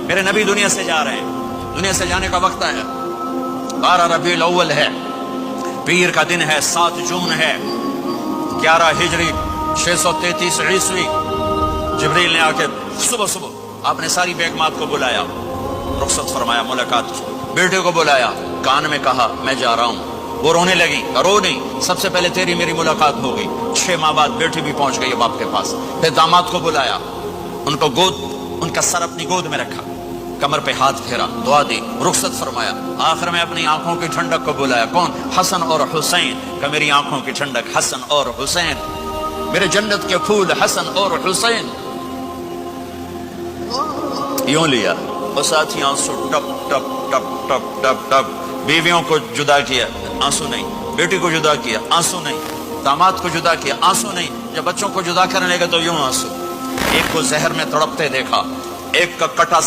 میرے نبی دنیا سے جا رہے ہیں، دنیا سے جانے کا وقت ہے، 12 ربیع الاول ہے، پیر کا دن ہے، 7 جون ہے، 11 ہجری 633 عیسوی۔ جبریل نے آ کے صبح آپ نے ساری بیگمات کو بلایا، رخصت فرمایا، ملاقات کی، بیٹے کو بلایا، کان میں کہا میں جا رہا ہوں۔ وہ رونے لگی، رو نہیں، سب سے پہلے تیری میری ملاقات ہو گئی۔ 6 ماہ بعد بیٹی بھی پہنچ گئی باپ کے پاس۔ پھر داماد کو بلایا، ان کا سر اپنی گود میں رکھا، کمر پہ ہاتھ پھیرا، دعا دی، رخصت فرمایا۔ آخر میں اپنی آنکھوں کی ٹھنڈک کو بلایا، کون؟ حسن اور حسین، کہ میری آنکھوں کی ٹھنڈک حسن اور حسین، میرے جنت کے پھول حسن اور حسین۔ یوں لیا اور ساتھ ہی آنسو ٹپ ٹپ ٹپ ٹپ ٹپ ٹپ۔ بیویوں کو جدا کیا، آنسو نہیں، بیٹی کو جدا کیا، آنسو نہیں، داماد کو جدا کیا، آنسو نہیں، جب بچوں کو جدا کرنے لگے تو یوں آنسو۔ ایک کو زہر میں تڑپتے دیکھا، ایک کا کٹا